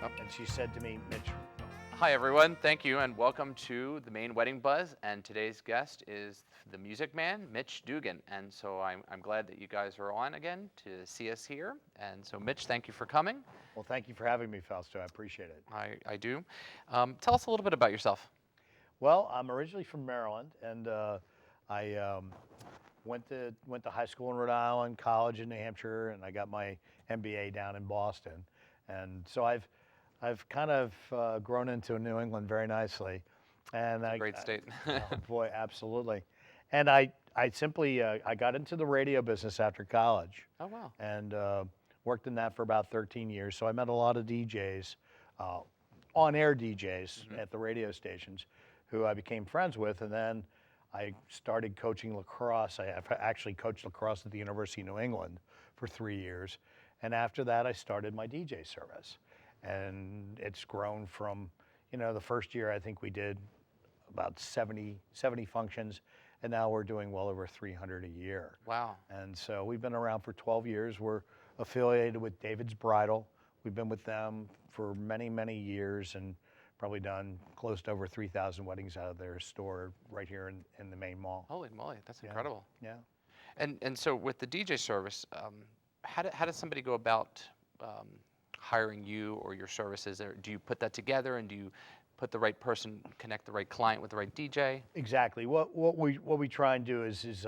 And she said to me, Mitch, Hi everyone, thank you and welcome to the Maine Wedding Buzz, and today's guest is the music man, Mitch Dugan. And so I'm glad that you guys are on again to see us here. And so Mitch, thank you for coming. well, thank you for having me, Fausto. I appreciate it. I do. Tell us a little bit about yourself. Well, I'm originally from Maryland, and I went to high school in Rhode Island, college in New Hampshire, and I got my MBA down in Boston. And so I've kind of grown into New England very nicely. And Great state. oh boy, absolutely. And I simply I got into the radio business after college. Oh wow. And worked in that for about 13 years. So I met a lot of DJs, on-air DJs at the radio stations, who I became friends with. And then I started coaching lacrosse. I've actually coached lacrosse at the University of New England for 3 years. And after that, I started my DJ service. And it's grown from, the first year I think we did about 70 functions, and now we're doing well over 300 a year. Wow. And so we've been around for 12 years. We're affiliated with David's Bridal. We've been with them for many, many years and probably done close to over 3,000 weddings out of their store right here in the Maine Mall. Holy moly, that's incredible. Yeah. And so with the DJ service, how does somebody go about hiring you or your services? Or do you put that together, and do you put the right person, connect the right client with the right DJ? Exactly. What we try and do is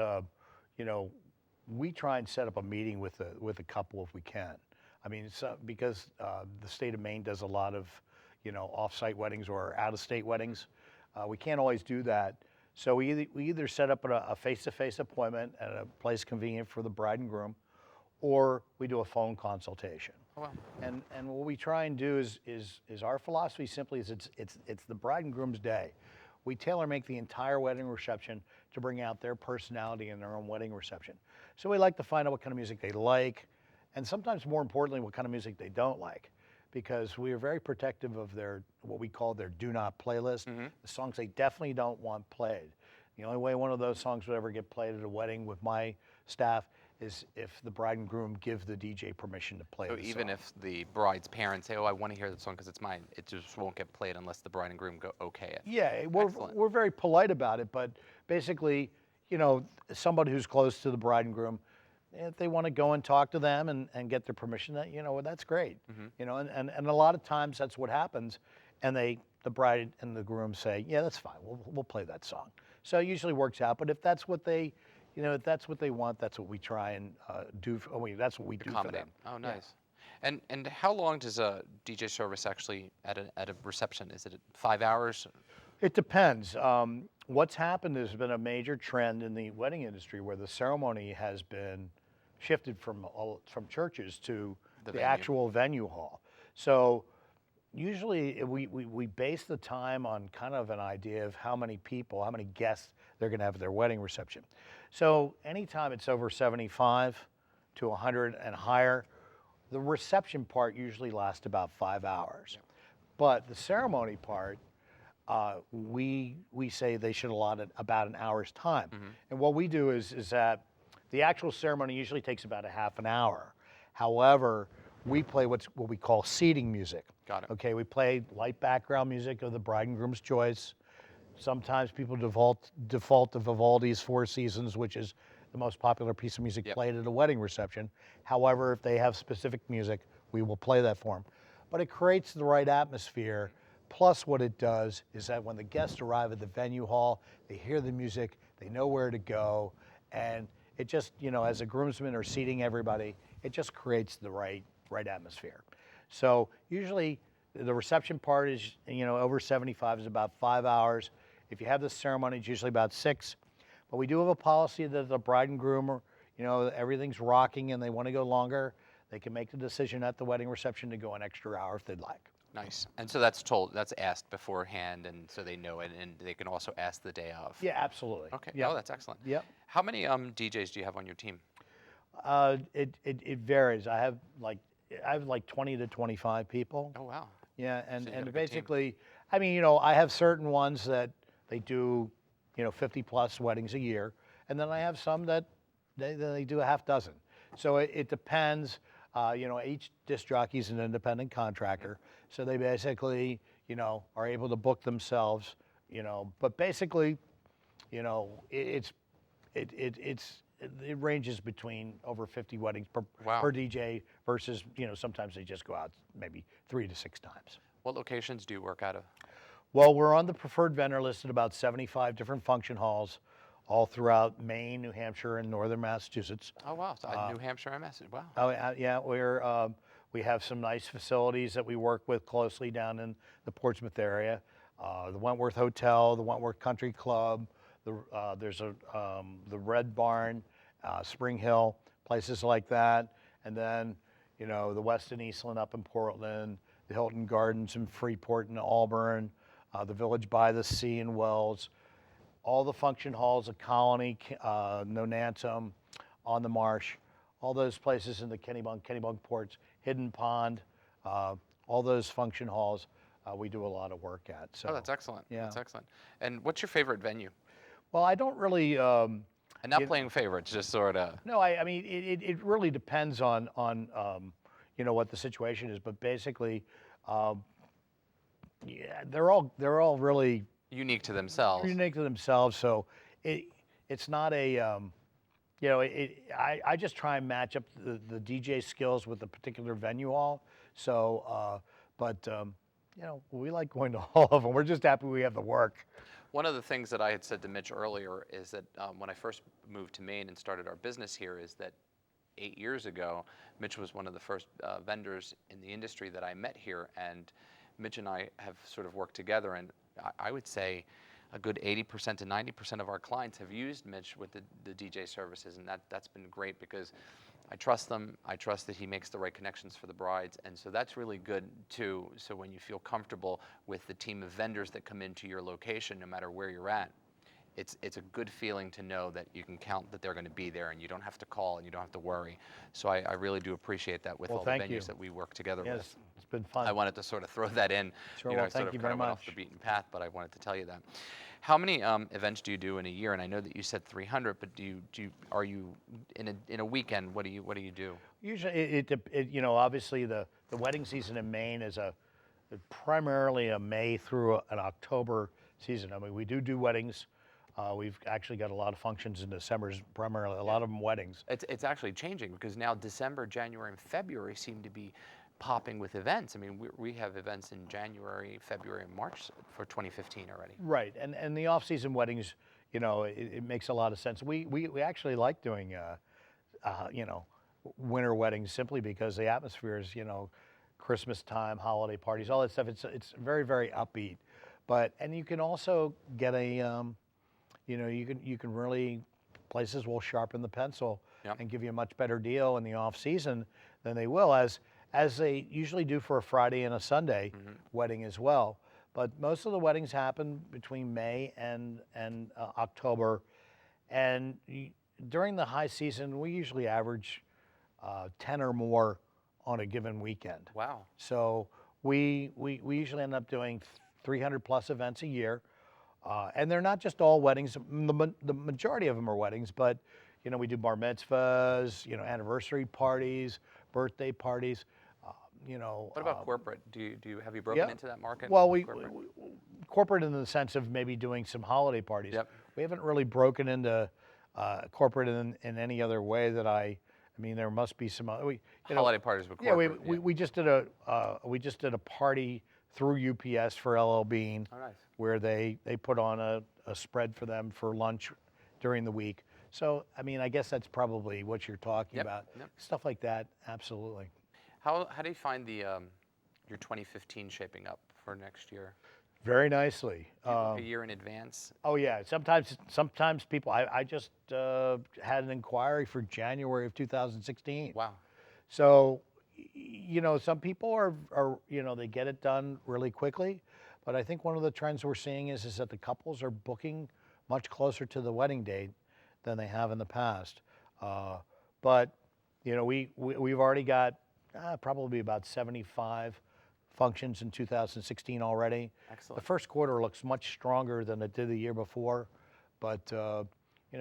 we try and set up a meeting with a couple if we can. I mean, because the state of Maine does a lot of off-site weddings or out-of-state weddings. We can't always do that. So we either set up a face-to-face appointment at a place convenient for the bride and groom, or we do a phone consultation. Oh, wow. And what we try and do is our philosophy simply is it's the bride and groom's day. We tailor make the entire wedding reception to bring out their personality in their own wedding reception. So we like to find out what kind of music they like, and sometimes more importantly, what kind of music they don't like, because we are very protective of what we call their do not playlist, the songs they definitely don't want played. The only way one of those songs would ever get played at a wedding with my staff is if the bride and groom give the DJ permission to play the song. So even if the bride's parents say, "Oh, I want to hear the song because it's mine," it just won't get played unless the bride and groom go okay it. Yeah, Excellent. we're very polite about it, but basically, somebody who's close to the bride and groom, if they want to go and talk to them and get their permission, that's great. And a lot of times that's what happens, and the bride and the groom say, "Yeah, that's fine. We'll play that song." So it usually works out. But if that's what they if that's what they want, that's what we try and do. That's what we do for them. Oh, nice. Yeah. And how long does a DJ service actually at a reception? Is it 5 hours? It depends. What's happened, there's been a major trend in the wedding industry where the ceremony has been shifted from churches to the actual venue hall. So usually we base the time on kind of an idea of how many guests they're going to have at their wedding reception. So anytime it's over 75 to 100 and higher, the reception part usually lasts about 5 hours. Yep. But the ceremony part, we say they should allot it about an hour's time. And what we do is that the actual ceremony usually takes about a half an hour. However, we play what we call seating music. Got it. Okay, we play light background music of the bride and groom's choice. Sometimes people default to Vivaldi's Four Seasons, which is the most popular piece of music played at a wedding reception. However, if they have specific music, we will play that for them. But it creates the right atmosphere. Plus, what it does is that when the guests arrive at the venue hall, they hear the music, they know where to go, and it just, as the groomsmen are seating everybody, it just creates the right atmosphere. So usually the reception part is, over 75 is about 5 hours. If you have the ceremony, it's usually about 6. But we do have a policy that the bride and groom are, everything's rocking and they want to go longer, they can make the decision at the wedding reception to go an extra hour if they'd like. Nice. And so that's asked beforehand, and so they know it, and they can also ask the day of. Yeah, absolutely. Okay. Yep. Oh, that's excellent. Yep. How many DJs do you have on your team? It varies. I have like 20 to 25 people. Oh, wow. Yeah, So you got a and good basically, I mean, I have certain ones that they do, 50 plus weddings a year, and then I have some that they do a half dozen. So it depends. Each disc jockey is an independent contractor, so they basically, are able to book themselves, But basically, it ranges between over 50 weddings Wow. per DJ versus, sometimes they just go out maybe 3 to 6 times. What locations do you work out of? Well, we're on the preferred vendor list at about 75 different function halls all throughout Maine, New Hampshire, and northern Massachusetts. Oh, wow. So New Hampshire, I messaged. Wow. Oh, yeah, we have some nice facilities that we work with closely down in the Portsmouth area. The Wentworth Hotel, the Wentworth Country Club, there's the Red Barn, Spring Hill, places like that. And then, the Westin Eastland up in Portland, the Hilton Gardens in Freeport and Auburn, the Village by the Sea in Wells, all the function halls of Colony, Nonantum, On the Marsh, all those places in the Kennebunk Ports, Hidden Pond, all those function halls we do a lot of work at. So, Oh, that's excellent. Yeah. That's excellent. And what's your favorite venue? Well, I don't really. And not playing favorites, just sort of. No, I mean it really depends on what the situation is, but basically, they're all really Unique to themselves. unique to themselves. So it's not a I just try and match up the DJ skills with the particular venue hall. So, we like going to all of them. We're just happy we have the work. One of the things that I had said to Mitch earlier is that when I first moved to Maine and started our business here is that 8 years ago, Mitch was one of the first vendors in the industry that I met here, and Mitch and I have sort of worked together, and I would say a good 80% to 90% of our clients have used Mitch with the DJ services, and that's been great because I trust them. I trust that he makes the right connections for the brides, and so that's really good too. So when you feel comfortable with the team of vendors that come into your location, no matter where you're at, it's a good feeling to know that you can count that they're going to be there, and you don't have to call and you don't have to worry. So I really do appreciate that with all the venues that we work together with. Yes, it's been fun. I wanted to sort of throw that in. Sure, I well, sort thank of you kind very of went off much. the beaten path, but I wanted to tell you that. How many events do you do in a year? And I know that you said 300, but are you in a weekend? What do you do? Usually, obviously the wedding season in Maine is primarily a May through an October season. I mean, we do weddings. We've actually got a lot of functions in December, primarily a lot of them weddings. It's actually changing because now December, January, and February seem to be popping with events. I mean, we have events in January, February, and March for 2015 already. Right, and the off-season weddings, it makes a lot of sense. We actually like doing, winter weddings simply because the atmosphere is, Christmas time, holiday parties, all that stuff. It's very, very upbeat, and you can also get you can really, places will sharpen the pencil and give you a much better deal in the off-season than they will as they usually do for a Friday and a Sunday wedding as well. But most of the weddings happen between May and October, and during the high season, we usually average 10 or more on a given weekend. Wow. So we usually end up doing 300 plus events a year. And they're not just all weddings. The majority of them are weddings, but we do bar mitzvahs, anniversary parties, birthday parties. What about corporate? Have you broken into that market? Well, corporate in the sense of maybe doing some holiday parties. Yep. We haven't really broken into corporate in any other way that I mean, there must be some other. Holiday parties with corporate. Yeah, we just did a party through UPS for LL Bean. Oh, nice. Where they put on a spread for them for lunch during the week. So, I mean, I guess that's probably what you're talking about. Yep. Stuff like that, absolutely. How do you find your 2015 shaping up for next year? Very nicely. A year in advance? Oh, yeah. Sometimes people, I just had an inquiry for January of 2016. Wow. So, some people are they get it done really quickly. But I think one of the trends we're seeing is that the couples are booking much closer to the wedding date than they have in the past. But we've already got probably about 75 functions in 2016 already. Excellent. The first quarter looks much stronger than it did the year before, but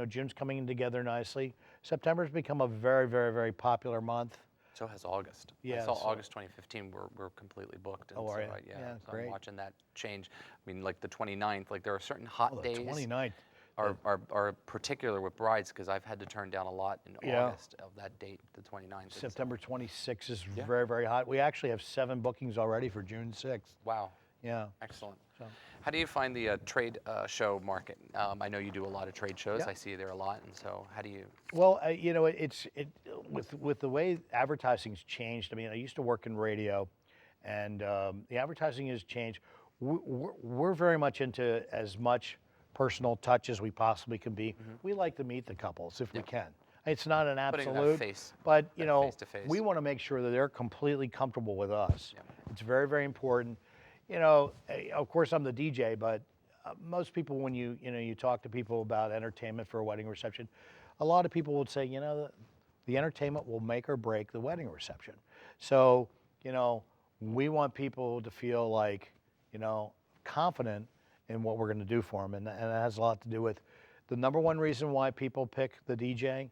June's coming in together nicely. September's become a very, very, very popular month. So has August. Yeah, I saw so- August 2015, we're completely booked. And Oh, are so you? yeah, Yeah, so great. I'm watching that change. I mean, like the 29th, like there are certain hot Oh, the days 29th. are particular with brides because I've had to turn down a lot in Yeah. August of that date, the 29th. and so- September 26th is Yeah. very, very hot. We actually have 7 bookings already for June 6th. Wow. Yeah. Excellent. So- How do you find the trade show market? I know you do a lot of trade shows. Yeah. I see you there a lot, and so how do you? Well, you know, with the way advertising's changed. I mean, I used to work in radio, and the advertising has changed. We're very much into as much personal touch as we possibly can be. We like to meet the couples if we can. It's not an Putting that absolute, face- but you that know, face-to-face. we want to make sure that they're completely comfortable with us. Yep. It's very, very important. You know, of course, I'm the DJ, but most people, when you talk to people about entertainment for a wedding reception, a lot of people would say, you know, the entertainment will make or break the wedding reception. So, you know, we want people to feel like, you know, confident in what we're going to do for them, and it has a lot to do with the number one reason why people pick the DJ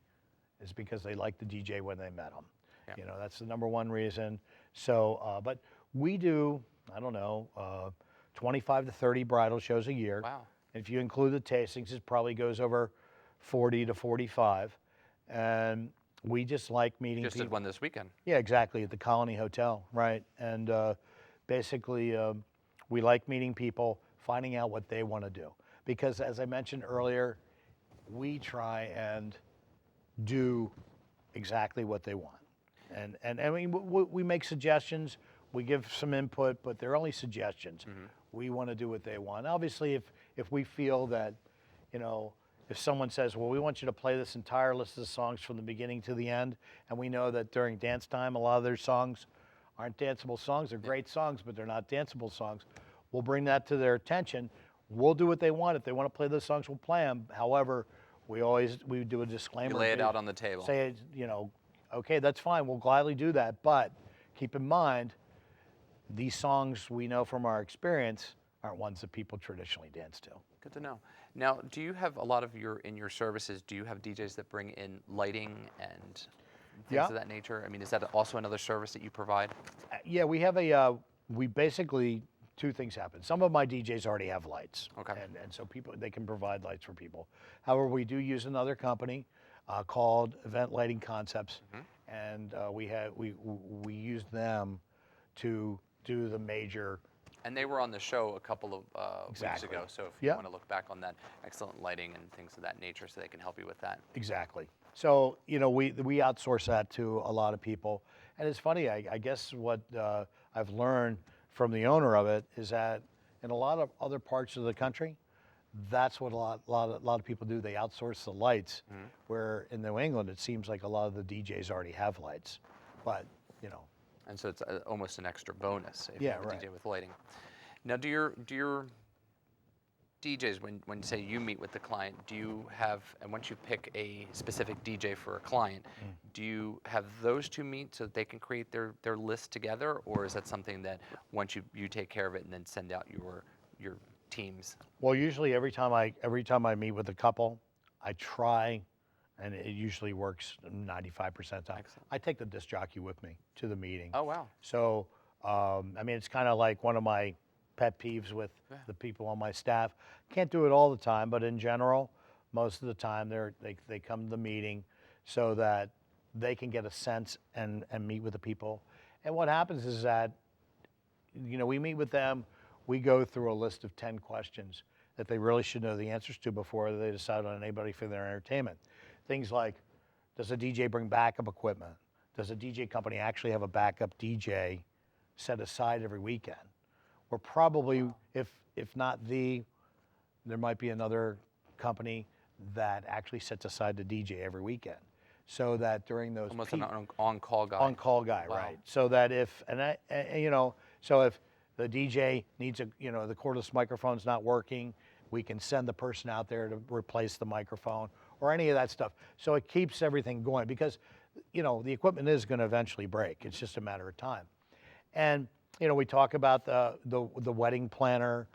is because they like the DJ when they met him. Yeah. You know, that's the number one reason. So, but we do, I don't know, 25 to 30 bridal shows a year. Wow. If you include the tastings, it probably goes over 40 to 45. And we just like meeting Just people. did one this weekend. Yeah, exactly, at the Colony Hotel, right? And basically, we like meeting people, finding out what they want to do. Because as I mentioned earlier, we try and do exactly what they want. And I mean, we make suggestions, we give some input, but they're only suggestions. We want to do what they want. Obviously, if we feel that, you know, if someone says, well, we want you to play this entire list of songs from the beginning to the end, and we know that during dance time, a lot of their songs aren't danceable songs. They're great songs, but they're not danceable songs. We'll bring that to their attention. We'll do what they want. If they want to play those songs, we'll play them. However, we do a disclaimer. You lay it out on the table. Say, you know, okay, that's fine. We'll gladly do that. But keep in mind, these songs we know from our experience aren't ones that people traditionally dance to. Good to know. Now, do you have a lot of in your services, do you have DJs that bring in lighting and things Yeah. of that nature? I mean, is that also another service that you provide? Yeah, we have we basically, 2 things happen. Some of my DJs already have lights. Okay. And so they can provide lights for people. However, we do use another company called Event Lighting Concepts. And we use them to do the major. And they were on the show a couple of weeks Exactly. ago, so if Yeah. you want to look back on that, excellent lighting and things of that nature, so they can help you with that. Exactly. So, you know, we outsource that to a lot of people. And it's funny, I guess what I've learned from the owner of it is that in a lot of other parts of the country, that's what a lot of people do. They outsource the lights, where in New England, it seems like a lot of the DJs already have lights. But, you know. And so it's almost an extra bonus if Yeah, you have a right. DJ with lighting. Now, do your DJs, when say you meet with the client, do you have, and once you pick a specific DJ for a client, do you have those 2 meet so that they can create their list together, or is that something that once you take care of it and then send out your teams? Well, usually every time I meet with a couple, I try, and it usually works 95% of the time. Excellent. I take the disc jockey with me to the meeting. Oh, wow. So, I mean, it's kind of like one of my pet peeves with the people on my staff. Can't do it all the time, but in general, most of the time they come to the meeting so that they can get a sense and meet with the people. And what happens is that, you know, we meet with them, we go through a list of 10 questions that they really should know the answers to before they decide on anybody for their entertainment. Things like, does a DJ bring backup equipment? Does a DJ company actually have a backup DJ set aside every weekend? We're probably, if not there might be another company that actually sets aside the DJ every weekend, so that during those Almost peak, an on-call guy. on-call guy, Wow. right? So that if you know, so if the DJ needs the cordless microphone's not working, we can send the person out there to replace the microphone or any of that stuff. So it keeps everything going because, you know, the equipment is going to eventually break. It's just a matter of time. And you know, we talk about the wedding planner.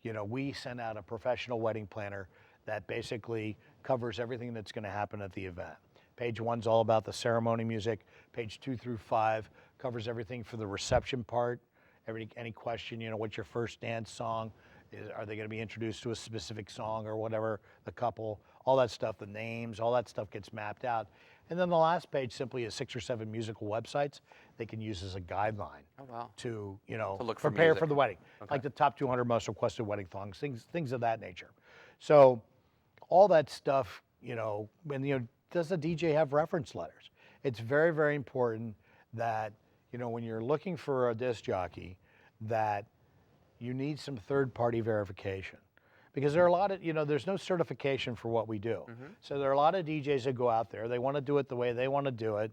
You know, we send out a professional wedding planner that basically covers everything that's going to happen at the event. Page 1's all about the ceremony music. Page 2 through 5 covers everything for the reception part. Any question, what's your first dance song? Are they going to be introduced to a specific song or whatever, the couple, all that stuff, the names, all that stuff gets mapped out. And then the last page simply is 6 or 7 musical websites they can use as a guideline to, look for prepare music. for the wedding. Okay. Like the top 200 most requested wedding songs, things of that nature. So all that stuff, and does the DJ have reference letters? It's very, very important that, when you're looking for a disc jockey, that you need some third-party verification. Because there are a lot of, there's no certification for what we do. So there are a lot of DJs that go out there, they want to do it the way they want to do it.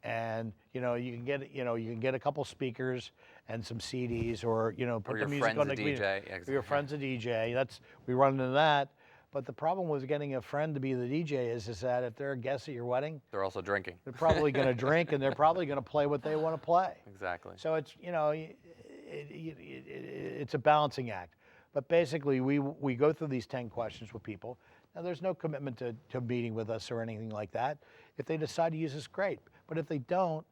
And, you can get a couple speakers and some CDs or, put the music on the DJ. Or your friend's a DJ. We run into that. But the problem with getting a friend to be the DJ is that if they're a guest at your wedding, They're also drinking. they're probably going to drink and they're probably going to play what they want to play. Exactly. So it's, it's a balancing act. But basically, we go through these 10 questions with people. Now, there's no commitment to meeting with us or anything like that. If they decide to use us, great. But if they don't,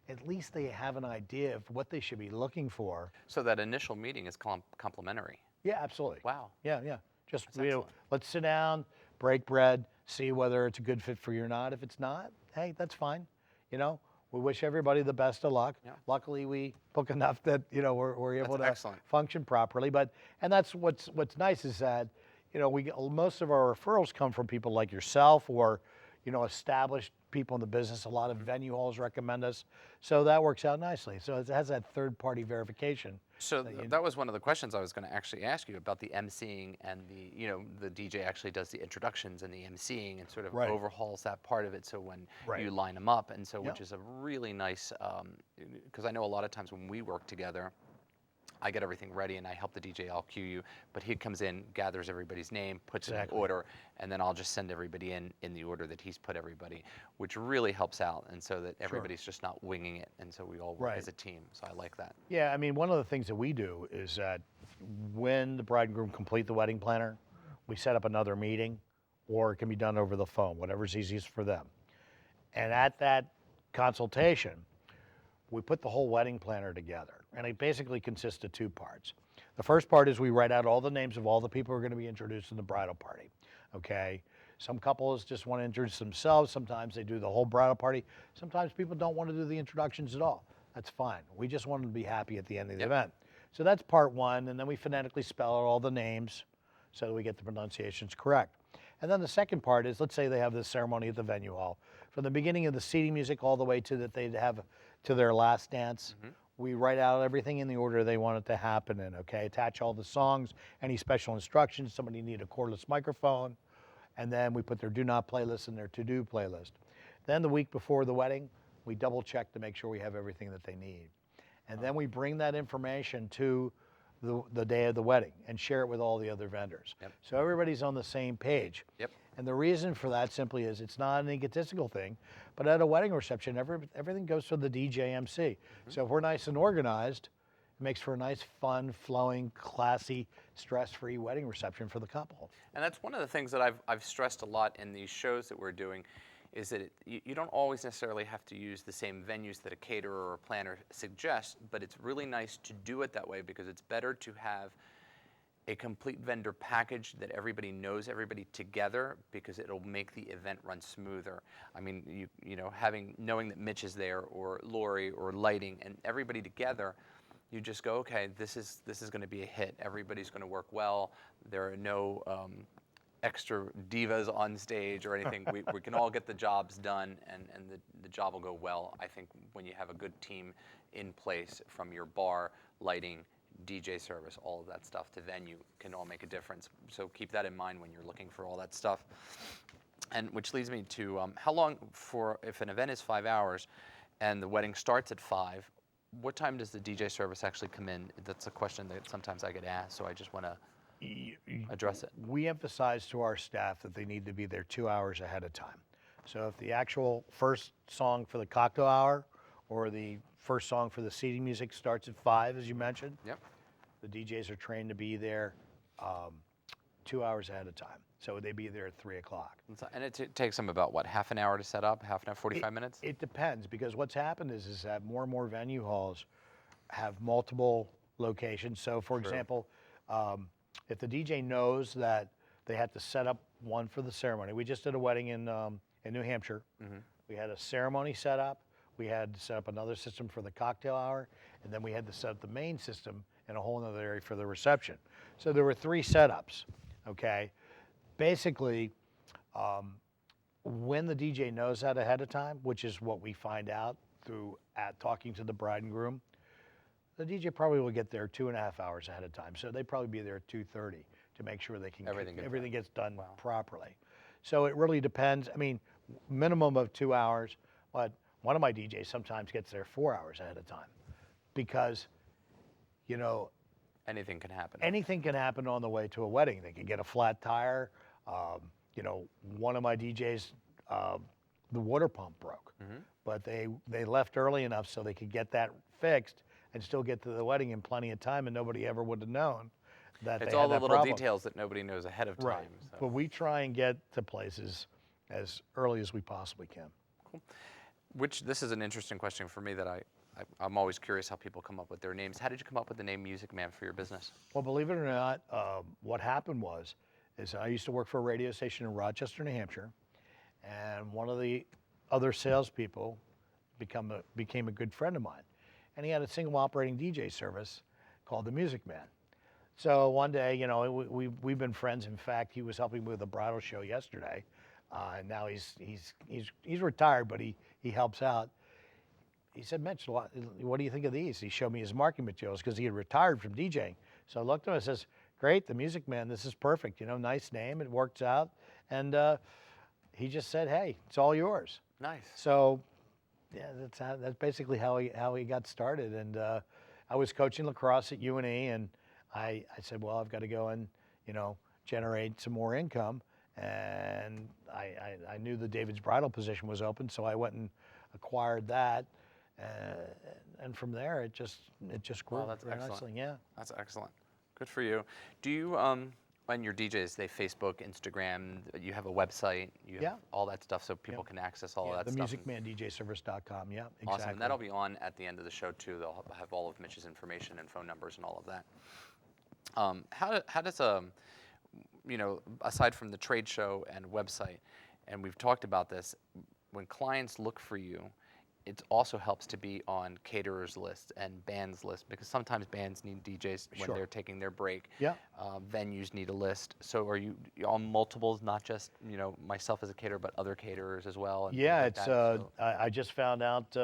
at least they have an idea of what they should be looking for. So that initial meeting is complimentary. Yeah, absolutely. Wow. Yeah. Just, excellent. Let's sit down, break bread, see whether it's a good fit for you or not. If it's not, hey, that's fine. We wish everybody the best of luck. Yeah. Luckily, we book enough that, we're able to excellent. function properly. And that's what's nice is that, most of our referrals come from people like yourself or, established people in the business. A lot of venue halls recommend us. So that works out nicely. So it has that third-party verification. So that was one of the questions I was going to actually ask you about the emceeing and the DJ actually does the introductions and the emceeing and sort of overhauls that part of it. So when you line them up, and so which is a really nice, because I know a lot of times when we work together, I get everything ready and I help the DJ, I'll cue you, but he comes in, gathers everybody's name, puts it in order, and then I'll just send everybody in the order that he's put everybody, which really helps out, and so that everybody's just not winging it, and so we all work as a team, so I like that. Yeah, I mean, one of the things that we do is that when the bride and groom complete the wedding planner, we set up another meeting, or it can be done over the phone, whatever's easiest for them. And at that consultation, we put the whole wedding planner together, and it basically consists of 2 parts. The first part is we write out all the names of all the people who are going to be introduced in the bridal party, okay? Some couples just want to introduce themselves. Sometimes they do the whole bridal party. Sometimes people don't want to do the introductions at all. That's fine. We just want them to be happy at the end of the event. So that's part 1, and then we phonetically spell out all the names so that we get the pronunciations correct. And then the second part is, let's say they have this ceremony at the venue hall. From the beginning of the seating music all the way to that they'd have to their last dance, we write out everything in the order they want it to happen in, okay? Attach all the songs, any special instructions, somebody need a cordless microphone, and then we put their do not playlist and their to do playlist. Then the week before the wedding, we double check to make sure we have everything that they need. And then we bring that information to the day of the wedding and share it with all the other vendors. So everybody's on the same page. And the reason for that simply is it's not an egotistical thing, but at a wedding reception, everything goes to the DJ MC. So if we're nice and organized, it makes for a nice, fun, flowing, classy, stress-free wedding reception for the couple. And that's one of the things that I've stressed a lot in these shows that we're doing, is that you don't always necessarily have to use the same venues that a caterer or a planner suggests, but it's really nice to do it that way because it's better to have a complete vendor package that everybody knows everybody together, because it'll make the event run smoother. I mean, knowing that Mitch is there, or Lori, or lighting, and everybody together, you just go, okay, this is going to be a hit. Everybody's going to work well. There are no extra divas on stage or anything. We can all get the jobs done, and the job will go well. I think when you have a good team in place, from your bar, lighting, DJ service, all of that stuff, to venue, can all make a difference. So keep that in mind when you're looking for all that stuff. And which leads me to how long if an event is 5 hours and the wedding starts at 5, what time does the DJ service actually come in? That's a question that sometimes I get asked, so I just want to address it. We emphasize to our staff that they need to be there 2 hours ahead of time. So if the actual first song for the cocktail hour or the first song for the seating music starts at 5, as you mentioned, the DJs are trained to be there 2 hours ahead of time. So they'd be there at 3 o'clock. And it takes them about, what, half an hour to set up, half an hour, 45 minutes? It depends, because what's happened is that more and more venue halls have multiple locations. So for example, if the DJ knows that they have to set up one for the ceremony. We just did a wedding in New Hampshire. We had a ceremony set up. We had to set up another system for the cocktail hour, and then we had to set up the main system in a whole other area for the reception. So there were 3 setups, okay? Basically, when the DJ knows that ahead of time, which is what we find out through talking to the bride and groom, the DJ probably will get there 2.5 hours ahead of time. So they'd probably be there at 2:30 to make sure they can everything gets done properly. So it really depends. I mean, minimum of 2 hours, but one of my DJs sometimes gets there 4 hours ahead of time, because, you know, anything can happen. Anything can happen on the way to a wedding. They could get a flat tire. You know, one of my DJs, the water pump broke, but they left early enough so they could get that fixed and still get to the wedding in plenty of time, and nobody ever would have known that it's they all had the that little problem. details that nobody knows ahead of time. Right. So. But we try and get to places as early as we possibly can. Cool. This is an interesting question for me that I'm always curious how people come up with their names. How did you come up with the name Music Man for your business? Well, believe it or not, what happened is I used to work for a radio station in Rochester, New Hampshire, and one of the other salespeople became a good friend of mine, and he had a single operating DJ service called the Music Man. So one day, you know, we've been friends. In fact, he was helping me with a bridal show yesterday, and now he's retired, but he helps out. He said, Mitch, what do you think of these? He showed me his marketing materials because he had retired from DJing. So I looked at him and says, great, the Music Man, this is perfect. You know, nice name, it works out. And he just said, hey, it's all yours. Nice. So yeah, that's basically how he got started. And I was coaching lacrosse at UNE, and I said, well, I've got to go and, you know, generate some more income. And I knew the David's Bridal position was open, so I went and acquired that. And from there, it just grew. Well, that's excellent. Nicely. Yeah. That's excellent. Good for you. Do you, when your DJs, they Facebook, Instagram, you have a website, you have all that stuff so people can access all that the stuff? musicmandjservice.com, yeah, exactly. Awesome, and that'll be on at the end of the show too. They'll have all of Mitch's information and phone numbers and all of that. How does you know, aside from the trade show and website, and we've talked about this, when clients look for you, it also helps to be on caterers lists and bands lists, because sometimes bands need DJs when they're taking their break. Yeah. Venues need a list. So are you on multiples, not just, you know, myself as a caterer, but other caterers as well? And yeah, like it's. that, I just found out.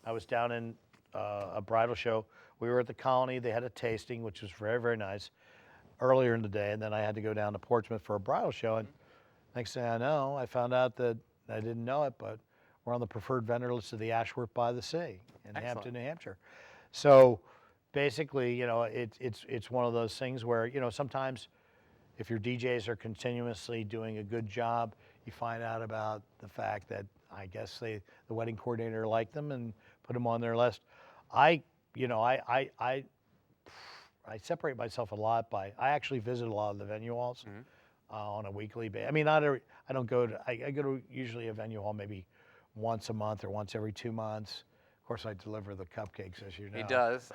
I was down in a bridal show. We were at the Colony. They had a tasting, which was very, very nice, earlier in the day, and then I had to go down to Portsmouth for a bridal show. And next thing I know, I found out that I didn't know it, but we're on the preferred vendor list of the Ashworth by the Sea in Hampton, New Hampshire. So basically, you know, it's one of those things where, you know, sometimes if your DJs are continuously doing a good job, you find out about the fact that I guess the wedding coordinator liked them and put them on their list. I separate myself a lot by, I actually visit a lot of the venue halls on a weekly basis. I mean, I don't go to, I go to usually a venue hall maybe once a month or once every 2 months. Of course, I deliver the cupcakes, as you know. He does.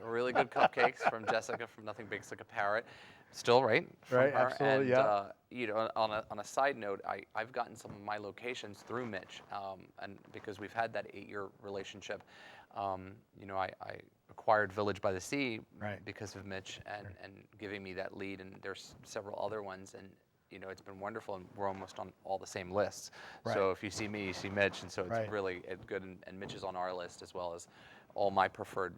Really good cupcakes from Jessica from Nothing Bakes Like a Parrot. Still, right? From right, her. absolutely, and, you know, on a side note, I've gotten some of my locations through Mitch, and because we've had that 8-year relationship. You know, I acquired Village by the Sea because of Mitch and giving me that lead, and there's several other ones, and you know, it's been wonderful, and we're almost on all the same lists. So if you see me, you see Mitch, and so it's really good, and Mitch is on our list as well as all my preferred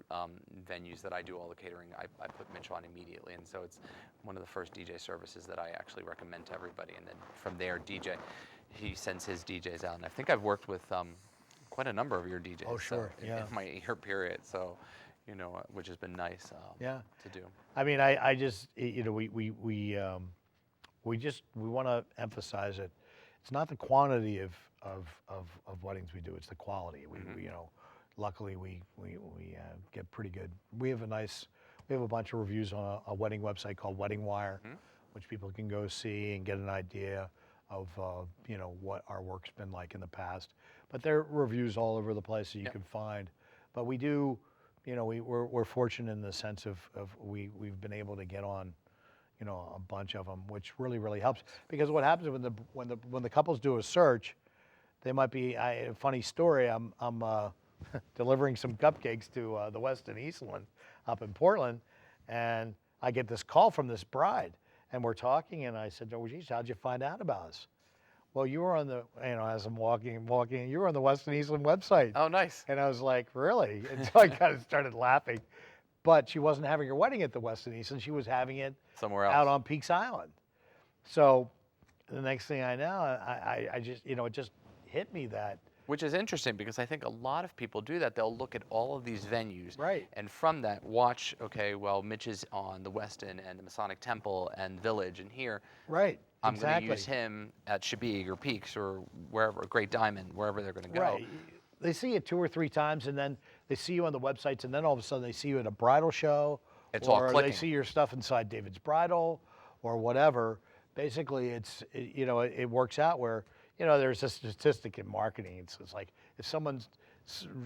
venues that I do all the catering. I put Mitch on immediately, and so it's one of the first DJ services that I actually recommend to everybody, and then from there, he sends his DJs out, and I think I've worked with quite a number of your DJs. Oh, sure, in my 8-year period, so, you know, which has been nice to do. I mean, I just, you know, we want to emphasize it. It's not the quantity of weddings we do; it's the quality. We you know, luckily we get pretty good. We have a bunch of reviews on a wedding website called Wedding Wire, which people can go see and get an idea of what our work's been like in the past. But there are reviews all over the place that you can find. But we do, we're fortunate in the sense of we've been able to get on, a bunch of them, which really helps. Because what happens when the couples do a search, they might be a funny story. I'm delivering some cupcakes to the West and Eastland up in Portland, and I get this call from this bride, and we're talking, and I said, "Oh, geez, how'd you find out about us?" "Well, you were on the, as I'm walking, you were on the West and Eastland website." Oh, nice. And I was like, "Really?" And so I kind of started laughing. But she wasn't having her wedding at the West and Eastland. She was having it somewhere else out on Peaks Island. So the next thing I know, I just, it just hit me that. Which is interesting because I think a lot of people do that. They'll look at all of these venues, Right. and from that watch, okay, well, Mitch is on the Westin and the Masonic Temple and Village and here. Right. I'm Exactly. going to use him at Shabig or Peaks or wherever, Great Diamond, wherever they're going to go. Right. They see it 2 or 3 times, and then they see you on the websites, and then all of a sudden they see you at a bridal show. It's all or clicking. They see your stuff inside David's Bridal or whatever. Basically, it works out where, there's a statistic in marketing. It's like if someone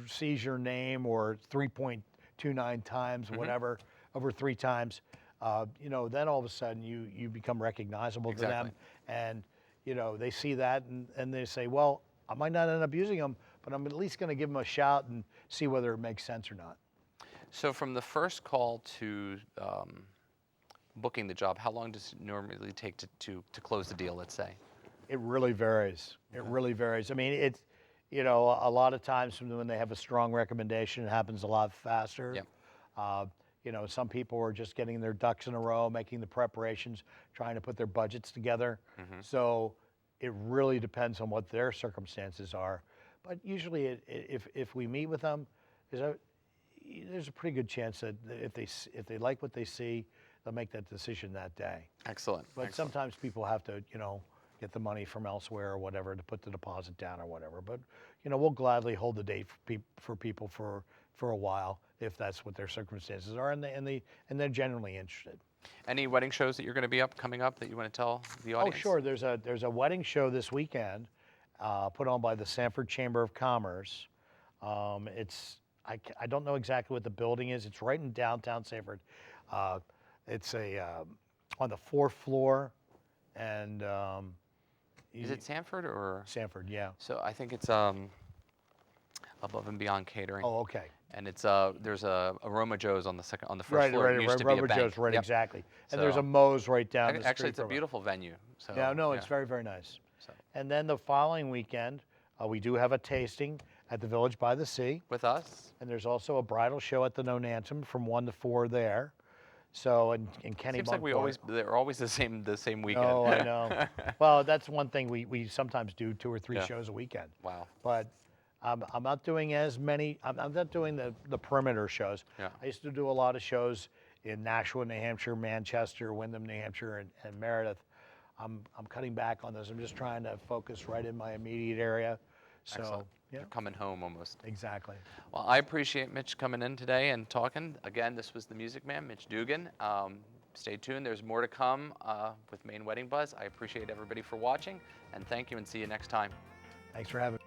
sees your name or 3.29 times, whatever, over 3 times, then all of a sudden you become recognizable to them. And, they see that and they say, well, I might not end up using them, but I'm at least going to give them a shout and see whether it makes sense or not. So from the first call to booking the job, how long does it normally take to close the deal, let's say? It really varies. It really varies. I mean, it's, a lot of times when they have a strong recommendation, it happens a lot faster. Yep. Some people are just getting their ducks in a row, making the preparations, trying to put their budgets together. So it really depends on what their circumstances are. But usually, if we meet with them, there's a pretty good chance that if they like what they see, they'll make that decision that day. Excellent. But sometimes people have to, get the money from elsewhere or whatever to put the deposit down or whatever. But we'll gladly hold the date for people for a while if that's what their circumstances are, and they're genuinely interested. Any wedding shows that you're going to be coming up that you want to tell the audience? Oh, sure. There's a wedding show this weekend, put on by the Sanford Chamber of Commerce. I don't know exactly what the building is. It's right in downtown Sanford. It's on the 4th floor, and is it Sanford or Sanford? Yeah. So I think it's Above and Beyond Catering. Oh, okay. And it's there's a Aroma Joe's on the first Right, floor. It used to be a Rubber bank. Joe's, right, Yep. exactly. And So- there's a Moe's right down the street. Actually, it's a from it. beautiful venue. So Yeah, no, it's very, very nice. So. And then the following weekend, we do have a tasting at the Village by the Sea. With us. And there's also a bridal show at the Nonantum from 1 to 4 there. So, and Kenny Seems like they're always the same weekend. Oh, I know. Well, that's one thing we sometimes do 2 or 3 Yeah. shows a weekend. Wow. But I'm not doing as many. I'm not doing the perimeter shows. Yeah. I used to do a lot of shows in Nashua, New Hampshire, Manchester, Windham, New Hampshire, and Meredith. I'm cutting back on those. I'm just trying to focus right in my immediate area. So, Excellent. yeah. You're coming home almost. Exactly. Well, I appreciate Mitch coming in today and talking. Again, this was the Music Man, Mitch Dugan. Stay tuned. There's more to come with Maine Wedding Buzz. I appreciate everybody for watching, and thank you, and see you next time. Thanks for having me.